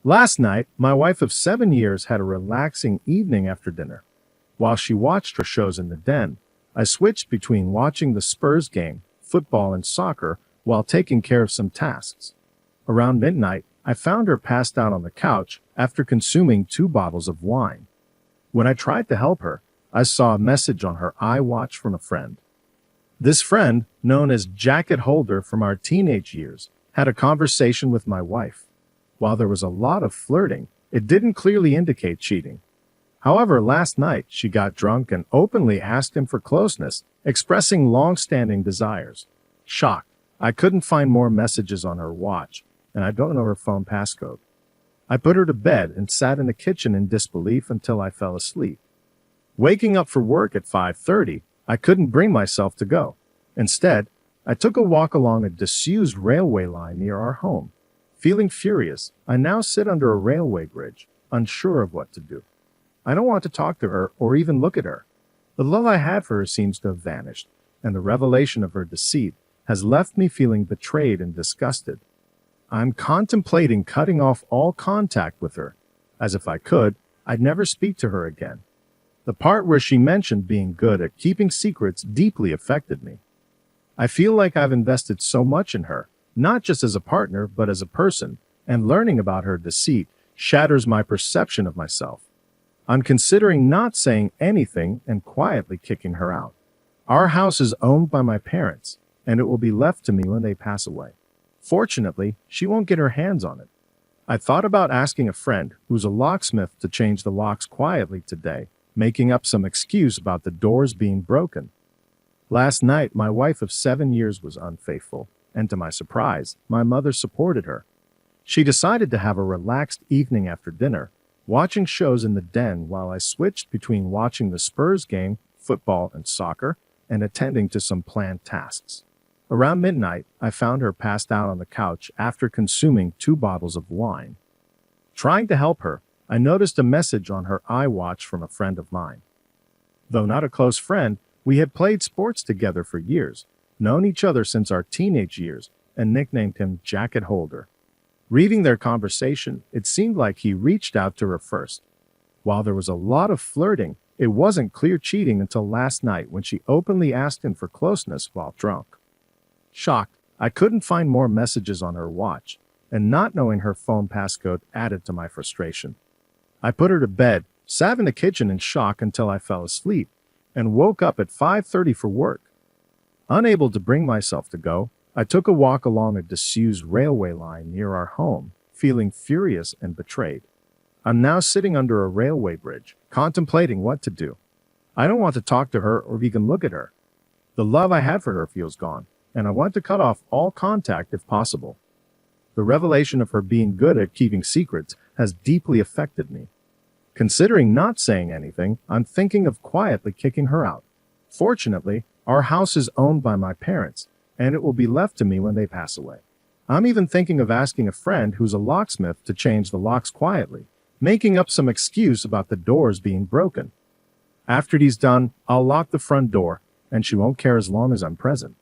Last night, my wife of 7 years had a relaxing evening after dinner. While she watched her shows in the den, I switched between watching the Spurs game, football, and soccer while taking care of some tasks. Around midnight, I found her passed out on the couch after consuming 2 bottles of wine. When I tried to help her, I saw a message on her iWatch from a friend. This friend, known as Jacket Holder from our teenage years, had a conversation with my wife. While there was a lot of flirting, it didn't clearly indicate cheating. However, last night she got drunk and openly asked him for closeness, expressing long-standing desires. Shocked, I couldn't find more messages on her watch, and I don't know her phone passcode. I put her to bed and sat in the kitchen in disbelief until I fell asleep. Waking up for work at 5:30, I couldn't bring myself to go. Instead, I took a walk along a disused railway line near our home. Feeling furious, I now sit under a railway bridge, unsure of what to do. I don't want to talk to her or even look at her. The love I had for her seems to have vanished, and the revelation of her deceit has left me feeling betrayed and disgusted. I'm contemplating cutting off all contact with her, as if I could, I'd never speak to her again. The part where she mentioned being good at keeping secrets deeply affected me. I feel like I've invested so much in her, not just as a partner, but as a person, and learning about her deceit shatters my perception of myself. I'm considering not saying anything and quietly kicking her out. Our house is owned by my parents, and it will be left to me when they pass away. Fortunately, she won't get her hands on it. I thought about asking a friend who's a locksmith to change the locks quietly today, making up some excuse about the doors being broken. Last night, my wife of 7 years was unfaithful, and to my surprise, my mother supported her. She decided to have a relaxed evening after dinner, watching shows in the den while I switched between watching the Spurs game, football, and soccer, and attending to some planned tasks. Around midnight, I found her passed out on the couch after consuming 2 bottles of wine. Trying to help her, I noticed a message on her iWatch from a friend of mine. Though not a close friend, we had played sports together for years, known each other since our teenage years, and nicknamed him Jacket Holder. Reading their conversation, it seemed like he reached out to her first. While there was a lot of flirting, it wasn't clear cheating until last night when she openly asked him for closeness while drunk. Shocked, I couldn't find more messages on her watch, and not knowing her phone passcode added to my frustration. I put her to bed, sat in the kitchen in shock until I fell asleep, and woke up at 5:30 for work. Unable to bring myself to go, I took a walk along a disused railway line near our home, feeling furious and betrayed. I'm now sitting under a railway bridge, contemplating what to do. I don't want to talk to her or even look at her. The love I had for her feels gone, and I want to cut off all contact if possible. The revelation of her being good at keeping secrets has deeply affected me. Considering not saying anything, I'm thinking of quietly kicking her out. Fortunately, our house is owned by my parents, and it will be left to me when they pass away. I'm even thinking of asking a friend who's a locksmith to change the locks quietly, making up some excuse about the doors being broken. After he's done, I'll lock the front door, and she won't care as long as I'm present.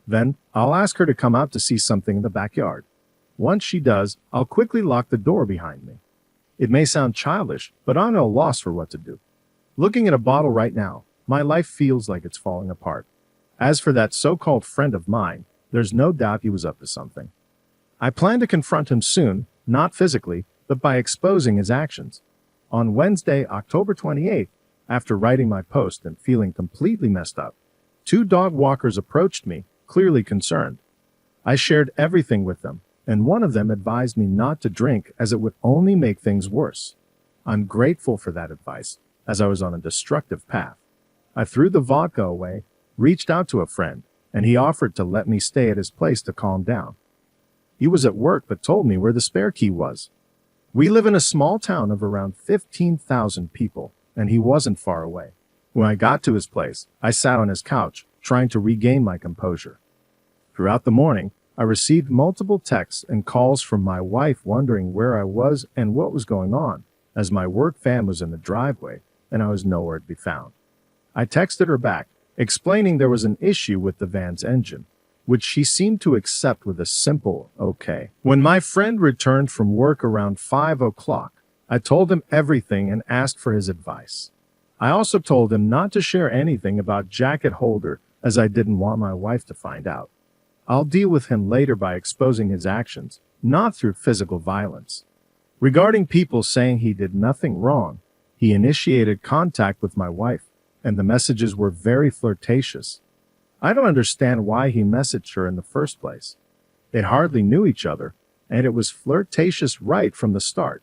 Then, I'll ask her to come out to see something in the backyard. Once she does, I'll quickly lock the door behind me. It may sound childish, but I'm at a loss for what to do. Looking at a bottle right now, my life feels like it's falling apart. As for that so-called friend of mine, there's no doubt he was up to something. I plan to confront him soon, not physically, but by exposing his actions. On Wednesday, October 28th, after writing my post and feeling completely messed up, 2 dog walkers approached me, clearly concerned. I shared everything with them, and one of them advised me not to drink as it would only make things worse. I'm grateful for that advice, as I was on a destructive path. I threw the vodka away, reached out to a friend, and he offered to let me stay at his place to calm down. He was at work but told me where the spare key was. We live in a small town of around 15,000 people, and he wasn't far away. When I got to his place, I sat on his couch, trying to regain my composure. Throughout the morning, I received multiple texts and calls from my wife wondering where I was and what was going on, as my work van was in the driveway and I was nowhere to be found. I texted her back, explaining there was an issue with the van's engine. which she seemed to accept with a simple okay. When my friend returned from work around 5 o'clock, I told him everything and asked for his advice. I also told him not to share anything about jacket holder as I didn't want my wife to find out. I'll deal with him later by exposing his actions, not through physical violence. Regarding people saying he did nothing wrong, he initiated contact with my wife, and the messages were very flirtatious. I don't understand why he messaged her in the first place. They hardly knew each other, and it was flirtatious right from the start.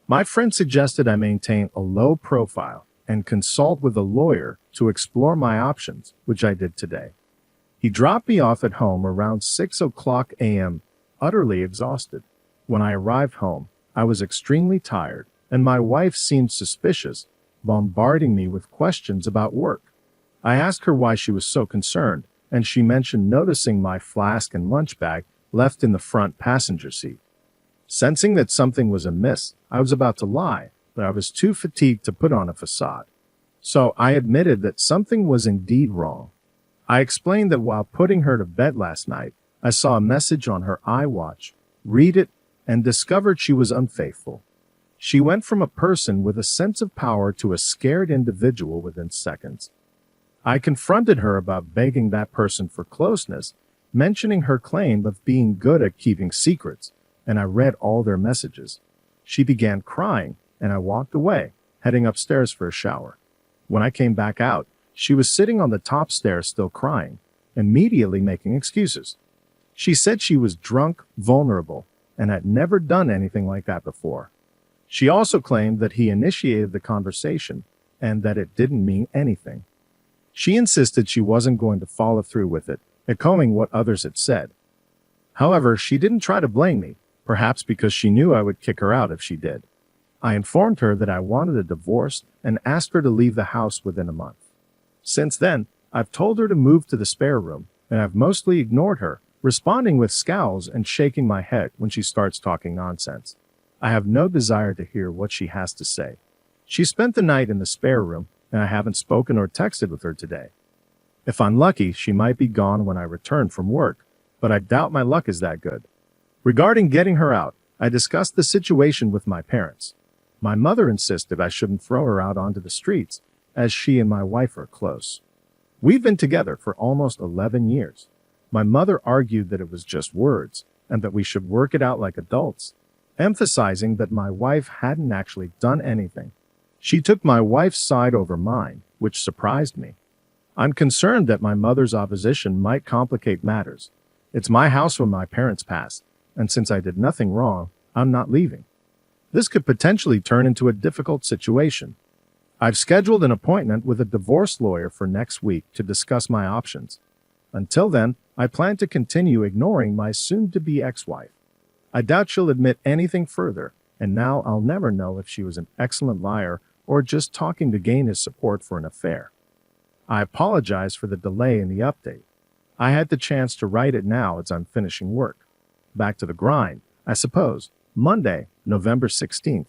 My friend suggested I maintain a low profile and consult with a lawyer to explore my options, which I did today. He dropped me off at home around 6 o'clock a.m., utterly exhausted. When I arrived home, I was extremely tired, and my wife seemed suspicious, bombarding me with questions about work. I asked her why she was so concerned, and she mentioned noticing my flask and lunch bag left in the front passenger seat. Sensing that something was amiss, I was about to lie, but I was too fatigued to put on a facade. So I admitted that something was indeed wrong. I explained that while putting her to bed last night, I saw a message on her iWatch, read it, and discovered she was unfaithful. She went from a person with a sense of power to a scared individual within seconds. I confronted her about begging that person for closeness, mentioning her claim of being good at keeping secrets, and I read all their messages. She began crying, and I walked away, heading upstairs for a shower. When I came back out, she was sitting on the top stairs still crying, immediately making excuses. She said she was drunk, vulnerable, and had never done anything like that before. She also claimed that he initiated the conversation and that it didn't mean anything. She insisted she wasn't going to follow through with it, echoing what others had said. However, she didn't try to blame me, perhaps because she knew I would kick her out if she did. I informed her that I wanted a divorce and asked her to leave the house within a month. Since then, I've told her to move to the spare room, and I've mostly ignored her, responding with scowls and shaking my head when she starts talking nonsense. I have no desire to hear what she has to say. She spent the night in the spare room, and I haven't spoken or texted with her today. If I'm lucky, she might be gone when I return from work, but I doubt my luck is that good. Regarding getting her out, I discussed the situation with my parents. My mother insisted I shouldn't throw her out onto the streets, as she and my wife are close. We've been together for almost 11 years. My mother argued that it was just words, and that we should work it out like adults, emphasizing that my wife hadn't actually done anything. She took my wife's side over mine, which surprised me. I'm concerned that my mother's opposition might complicate matters. It's my house when my parents passed, and since I did nothing wrong, I'm not leaving. This could potentially turn into a difficult situation. I've scheduled an appointment with a divorce lawyer for next week to discuss my options. Until then, I plan to continue ignoring my soon-to-be ex-wife. I doubt she'll admit anything further, and now I'll never know if she was an excellent liar or just talking to gain his support for an affair. I apologize for the delay in the update. I had the chance to write it now as I'm finishing work. Back to the grind, I suppose. Monday, November 16th.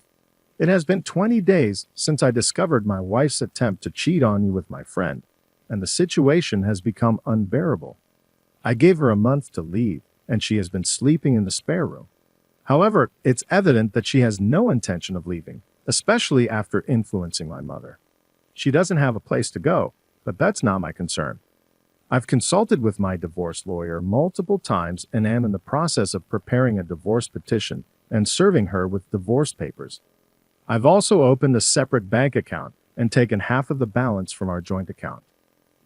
It has been 20 days since I discovered my wife's attempt to cheat on you with my friend, and the situation has become unbearable. I gave her a month to leave, and she has been sleeping in the spare room. However, it's evident that she has no intention of leaving, especially after influencing my mother. She doesn't have a place to go, but that's not my concern. I've consulted with my divorce lawyer multiple times and am in the process of preparing a divorce petition and serving her with divorce papers. I've also opened a separate bank account and taken half of the balance from our joint account.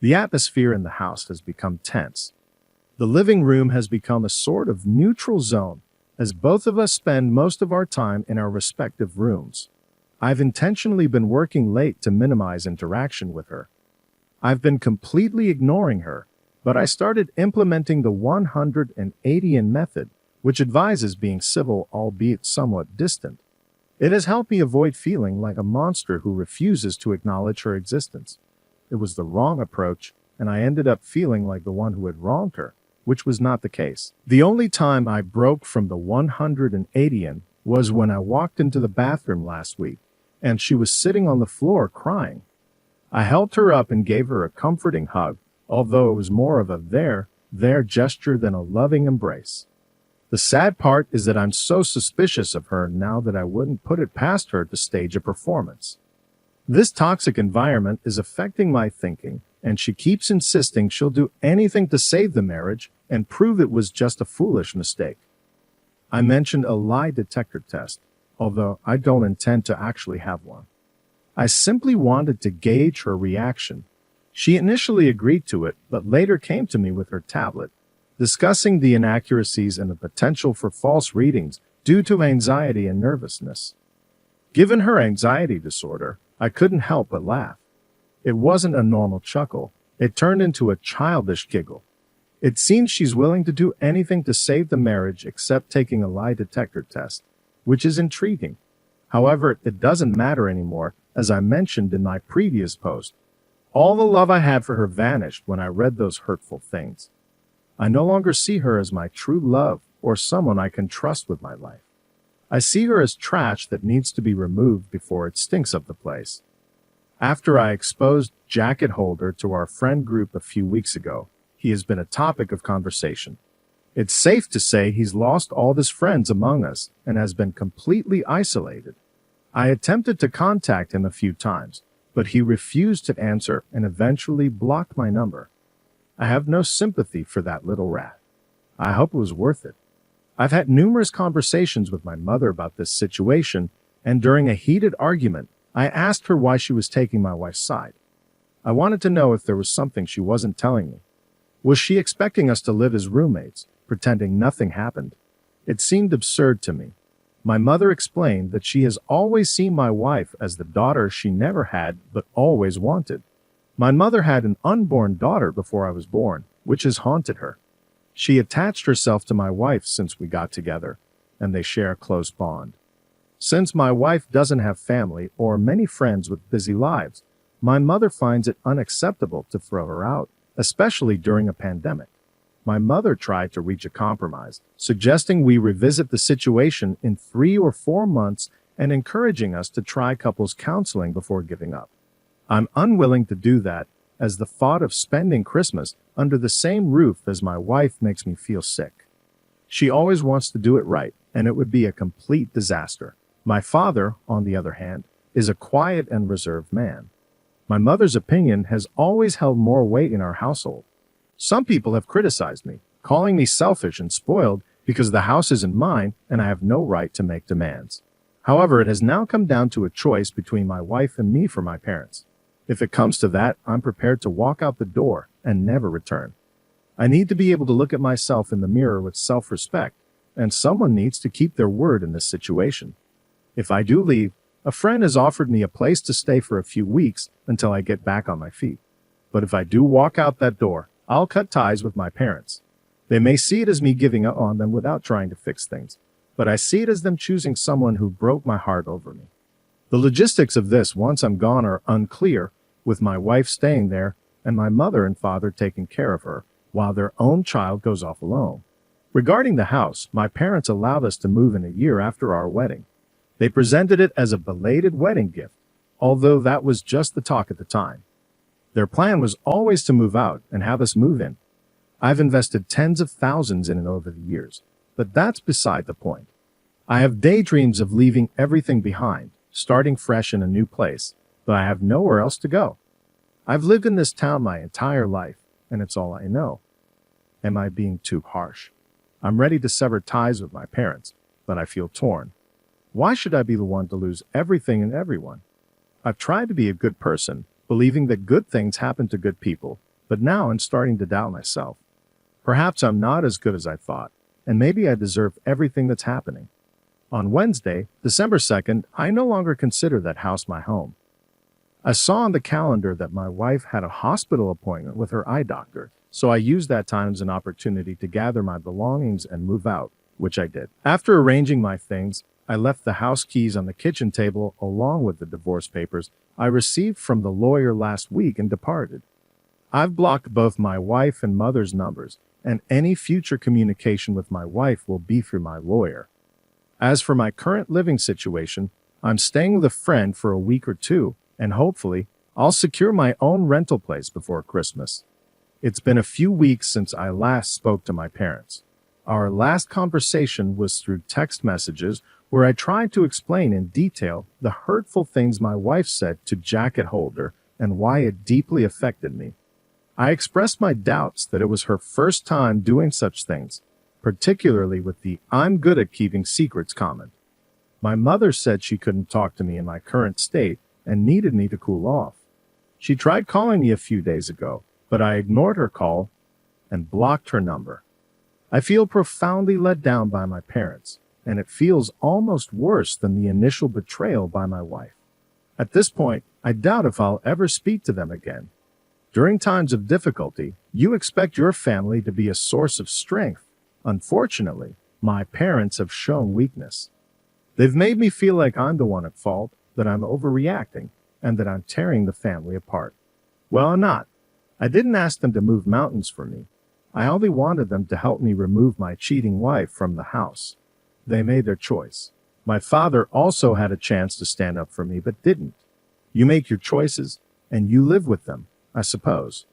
The atmosphere in the house has become tense. The living room has become a sort of neutral zone, as both of us spend most of our time in our respective rooms. I've intentionally been working late to minimize interaction with her. I've been completely ignoring her, but I started implementing the 180-in method, which advises being civil albeit somewhat distant. It has helped me avoid feeling like a monster who refuses to acknowledge her existence. It was the wrong approach, and I ended up feeling like the one who had wronged her, which was not the case. The only time I broke from the 180-in was when I walked into the bathroom last week, and she was sitting on the floor crying. I helped her up and gave her a comforting hug, although it was more of a there there gesture than a loving embrace. The sad part is that I'm so suspicious of her now that I wouldn't put it past her to stage a performance. This toxic environment is affecting my thinking, and she keeps insisting she'll do anything to save the marriage and prove it was just a foolish mistake. I mentioned a lie detector test, although I don't intend to actually have one. I simply wanted to gauge her reaction. She initially agreed to it, but later came to me with her tablet, discussing the inaccuracies and the potential for false readings due to anxiety and nervousness. Given her anxiety disorder, I couldn't help but laugh. It wasn't a normal chuckle. It turned into a childish giggle. It seems she's willing to do anything to save the marriage except taking a lie detector test, which is intriguing. However, it doesn't matter anymore, as I mentioned in my previous post. All the love I had for her vanished when I read those hurtful things. I no longer see her as my true love or someone I can trust with my life. I see her as trash that needs to be removed before it stinks up the place. After I exposed Jacket Holder to our friend group a few weeks ago, he has been a topic of conversation. It's safe to say he's lost all his friends among us and has been completely isolated. I attempted to contact him a few times, but he refused to answer and eventually blocked my number. I have no sympathy for that little rat. I hope it was worth it. I've had numerous conversations with my mother about this situation, and during a heated argument, I asked her why she was taking my wife's side. I wanted to know if there was something she wasn't telling me. Was she expecting us to live as roommates, pretending nothing happened? It seemed absurd to me. My mother explained that she has always seen my wife as the daughter she never had but always wanted. My mother had an unborn daughter before I was born, which has haunted her. She attached herself to my wife since we got together, and they share a close bond. Since my wife doesn't have family or many friends with busy lives, my mother finds it unacceptable to throw her out, especially during a pandemic. My mother tried to reach a compromise, suggesting we revisit the situation in 3 or 4 months and encouraging us to try couples counseling before giving up. I'm unwilling to do that, as the thought of spending Christmas under the same roof as my wife makes me feel sick. She always wants to do it right, and it would be a complete disaster. My father, on the other hand, is a quiet and reserved man. My mother's opinion has always held more weight in our household. Some people have criticized me, calling me selfish and spoiled because the house isn't mine and I have no right to make demands. However, it has now come down to a choice between my wife and me for my parents. If it comes to that, I'm prepared to walk out the door and never return. I need to be able to look at myself in the mirror with self-respect, and someone needs to keep their word in this situation. If I do leave, a friend has offered me a place to stay for a few weeks until I get back on my feet. But if I do walk out that door, I'll cut ties with my parents. They may see it as me giving up on them without trying to fix things, but I see it as them choosing someone who broke my heart over me. The logistics of this once I'm gone are unclear, with my wife staying there and my mother and father taking care of her, while their own child goes off alone. Regarding the house, my parents allowed us to move in a year after our wedding. They presented it as a belated wedding gift, although that was just the talk at the time. Their plan was always to move out and have us move in. I've invested tens of thousands in it over the years, but that's beside the point. I have daydreams of leaving everything behind, starting fresh in a new place, but I have nowhere else to go. I've lived in this town my entire life, and it's all I know. Am I being too harsh? I'm ready to sever ties with my parents, but I feel torn. Why should I be the one to lose everything and everyone? I've tried to be a good person, believing that good things happen to good people, but now I'm starting to doubt myself. Perhaps I'm not as good as I thought, and maybe I deserve everything that's happening. On Wednesday, December 2nd, I no longer consider that house my home. I saw on the calendar that my wife had a hospital appointment with her eye doctor, so I used that time as an opportunity to gather my belongings and move out, which I did. After arranging my things, I left the house keys on the kitchen table along with the divorce papers I received from the lawyer last week and departed. I've blocked both my wife and mother's numbers, and any future communication with my wife will be through my lawyer. As for my current living situation, I'm staying with a friend for a week or two, and hopefully, I'll secure my own rental place before Christmas. It's been a few weeks since I last spoke to my parents. Our last conversation was through text messages where I tried to explain in detail the hurtful things my wife said to jacket holder and why it deeply affected me. I expressed my doubts that it was her first time doing such things, particularly with the "I'm good at keeping secrets" comment. My mother said she couldn't talk to me in my current state and needed me to cool off. She tried calling me a few days ago, but I ignored her call and blocked her number. I feel profoundly let down by my parents, and it feels almost worse than the initial betrayal by my wife. At this point, I doubt if I'll ever speak to them again. During times of difficulty, you expect your family to be a source of strength. Unfortunately, my parents have shown weakness. They've made me feel like I'm the one at fault, that I'm overreacting, and that I'm tearing the family apart. Well, I'm not. I didn't ask them to move mountains for me. I only wanted them to help me remove my cheating wife from the house. They made their choice. My father also had a chance to stand up for me, but didn't. You make your choices, and you live with them, I suppose.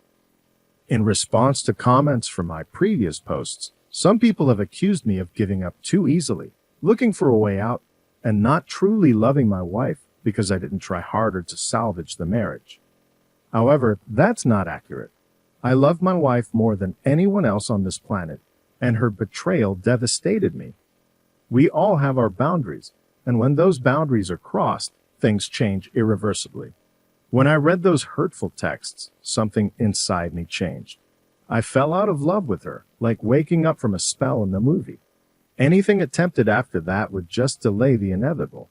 In response to comments from my previous posts, some people have accused me of giving up too easily, looking for a way out, and not truly loving my wife because I didn't try harder to salvage the marriage. However, that's not accurate. I love my wife more than anyone else on this planet, and her betrayal devastated me. We all have our boundaries, and when those boundaries are crossed, things change irreversibly. When I read those hurtful texts, something inside me changed. I fell out of love with her, like waking up from a spell in the movie. Anything attempted after that would just delay the inevitable.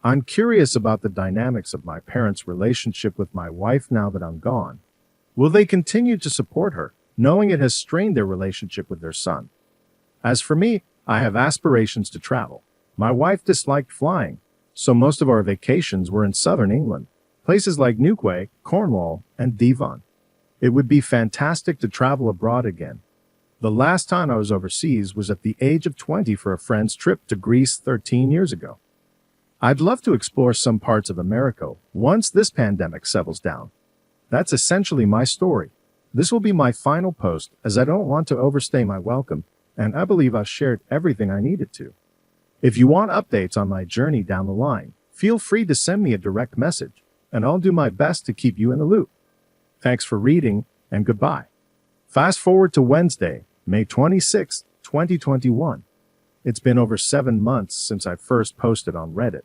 I'm curious about the dynamics of my parents' relationship with my wife now that I'm gone. Will they continue to support her, knowing it has strained their relationship with their son? As for me, I have aspirations to travel. My wife disliked flying, so most of our vacations were in southern England, places like Newquay, Cornwall, and Devon. It would be fantastic to travel abroad again. The last time I was overseas was at the age of 20 for a friend's trip to Greece 13 years ago. I'd love to explore some parts of America once this pandemic settles down. That's essentially my story. This will be my final post as I don't want to overstay my welcome, and I believe I've shared everything I needed to. If you want updates on my journey down the line, feel free to send me a direct message, and I'll do my best to keep you in the loop. Thanks for reading, and goodbye. Fast forward to Wednesday, May 26, 2021. It's been over 7 months since I first posted on Reddit.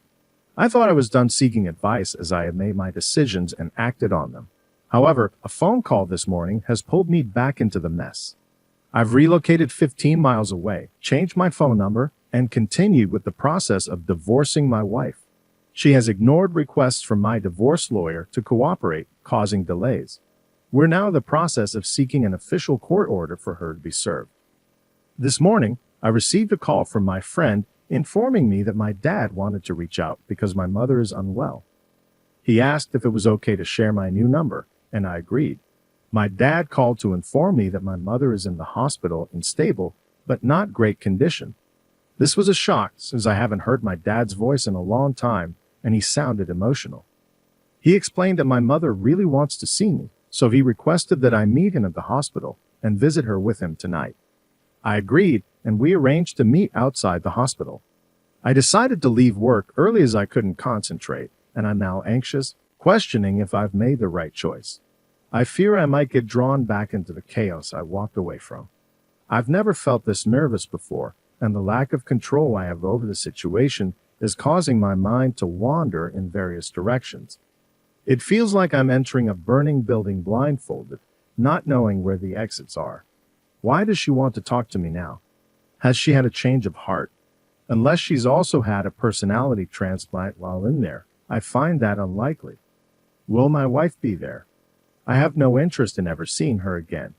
I thought I was done seeking advice as I had made my decisions and acted on them. However, a phone call this morning has pulled me back into the mess. I've relocated 15 miles away, changed my phone number, and continued with the process of divorcing my wife. She has ignored requests from my divorce lawyer to cooperate, causing delays. We're now in the process of seeking an official court order for her to be served. This morning, I received a call from my friend informing me that my dad wanted to reach out because my mother is unwell. He asked if it was okay to share my new number, and I agreed. My dad called to inform me that my mother is in the hospital in stable, but not great condition. This was a shock since I haven't heard my dad's voice in a long time, and he sounded emotional. He explained that my mother really wants to see me, so he requested that I meet him at the hospital and visit her with him tonight. I agreed, and we arranged to meet outside the hospital. I decided to leave work early as I couldn't concentrate, and I'm now anxious, questioning if I've made the right choice. I fear I might get drawn back into the chaos I walked away from. I've never felt this nervous before, and the lack of control I have over the situation is causing my mind to wander in various directions. It feels like I'm entering a burning building blindfolded, not knowing where the exits are. Why does she want to talk to me now? Has she had a change of heart? Unless she's also had a personality transplant while in there, I find that unlikely. Will my wife be there? I have no interest in ever seeing her again.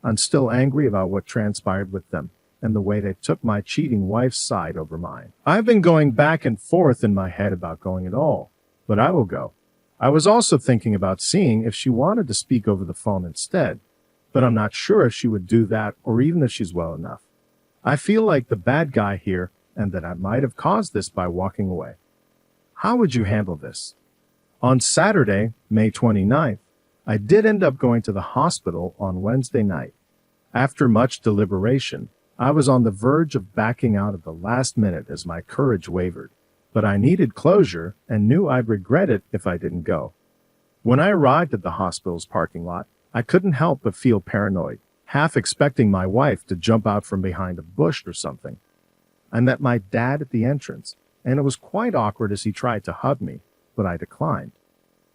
I'm still angry about what transpired with them and the way they took my cheating wife's side over mine. I've been going back and forth in my head about going at all, but I will go. I was also thinking about seeing if she wanted to speak over the phone instead, but I'm not sure if she would do that or even if she's well enough. I feel like the bad guy here and that I might have caused this by walking away. How would you handle this? On Saturday, May 29th, I did end up going to the hospital on Wednesday night. After much deliberation, I was on the verge of backing out at the last minute as my courage wavered, but I needed closure and knew I'd regret it if I didn't go. When I arrived at the hospital's parking lot, I couldn't help but feel paranoid, half expecting my wife to jump out from behind a bush or something. I met my dad at the entrance, and it was quite awkward as he tried to hug me, but I declined.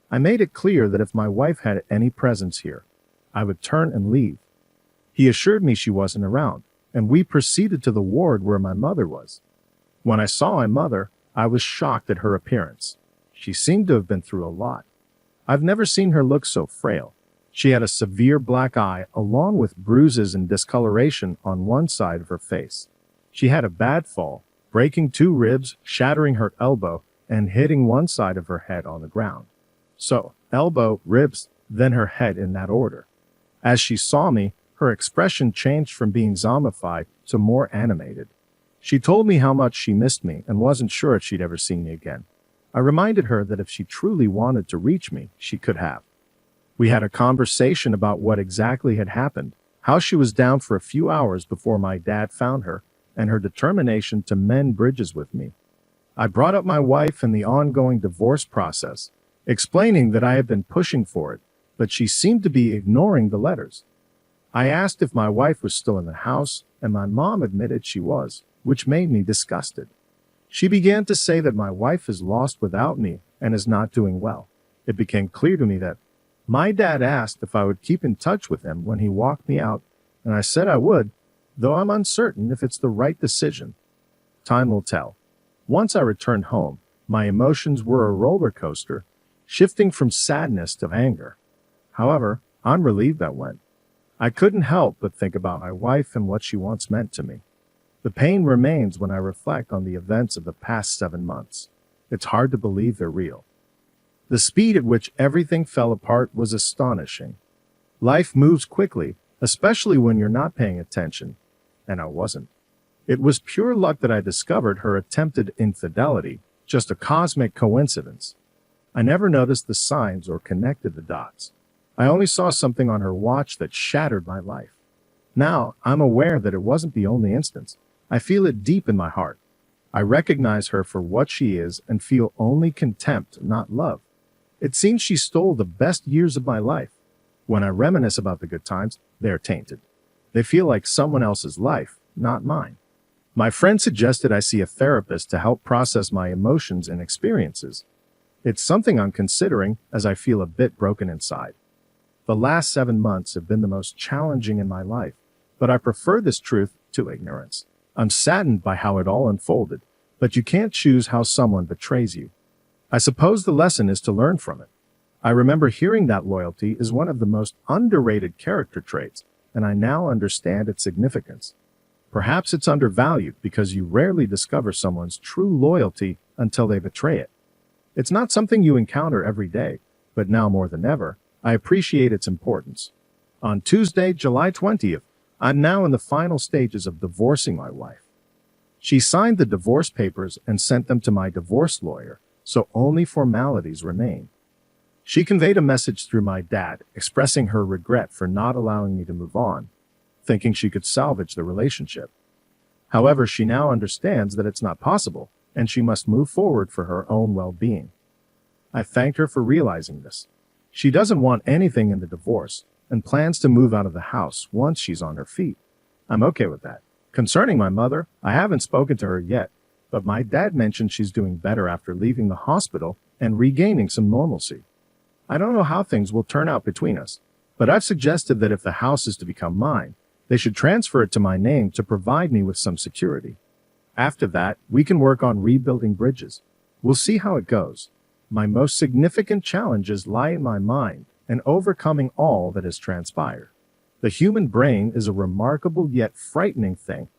I made it clear that if my wife had any presence here, I would turn and leave. He assured me she wasn't around, and we proceeded to the ward where my mother was. When I saw my mother, I was shocked at her appearance. She seemed to have been through a lot. I've never seen her look so frail. She had a severe black eye along with bruises and discoloration on one side of her face. She had a bad fall, breaking 2 ribs, shattering her elbow, and hitting one side of her head on the ground. So, elbow, ribs, then her head in that order. As she saw me, her expression changed from being zombified to more animated. She told me how much she missed me and wasn't sure if she'd ever see me again. I reminded her that if she truly wanted to reach me, she could have. We had a conversation about what exactly had happened, how she was down for a few hours before my dad found her, and her determination to mend bridges with me. I brought up my wife and the ongoing divorce process, explaining that I had been pushing for it, but she seemed to be ignoring the letters. I asked if my wife was still in the house, and my mom admitted she was, which made me disgusted. She began to say that my wife is lost without me and is not doing well. It became clear to me that my dad asked if I would keep in touch with him when he walked me out, and I said I would, though I'm uncertain if it's the right decision. Time will tell. Once I returned home, my emotions were a roller coaster, shifting from sadness to anger. However, I'm relieved I went. I couldn't help but think about my wife and what she once meant to me. The pain remains when I reflect on the events of the past 7 months. It's hard to believe they're real. The speed at which everything fell apart was astonishing. Life moves quickly, especially when you're not paying attention, and I wasn't. It was pure luck that I discovered her attempted infidelity, just a cosmic coincidence. I never noticed the signs or connected the dots. I only saw something on her watch that shattered my life. Now, I'm aware that it wasn't the only instance. I feel it deep in my heart. I recognize her for what she is and feel only contempt, not love. It seems she stole the best years of my life. When I reminisce about the good times, they're tainted. They feel like someone else's life, not mine. My friend suggested I see a therapist to help process my emotions and experiences. It's something I'm considering as I feel a bit broken inside. The last 7 months have been the most challenging in my life, but I prefer this truth to ignorance. I'm saddened by how it all unfolded, but you can't choose how someone betrays you. I suppose the lesson is to learn from it. I remember hearing that loyalty is one of the most underrated character traits, and I now understand its significance. Perhaps it's undervalued because you rarely discover someone's true loyalty until they betray it. It's not something you encounter every day, but now more than ever, I appreciate its importance. On Tuesday, July 20th, I'm now in the final stages of divorcing my wife. She signed the divorce papers and sent them to my divorce lawyer, so only formalities remain. She conveyed a message through my dad, expressing her regret for not allowing me to move on, thinking she could salvage the relationship. However, she now understands that it's not possible, and she must move forward for her own well-being. I thanked her for realizing this. She doesn't want anything in the divorce, and plans to move out of the house once she's on her feet. I'm okay with that. Concerning my mother, I haven't spoken to her yet, but my dad mentioned she's doing better after leaving the hospital and regaining some normalcy. I don't know how things will turn out between us, but I've suggested that if the house is to become mine, they should transfer it to my name to provide me with some security. After that, we can work on rebuilding bridges. We'll see how it goes. My most significant challenges lie in my mind and overcoming all that has transpired. The human brain is a remarkable yet frightening thing,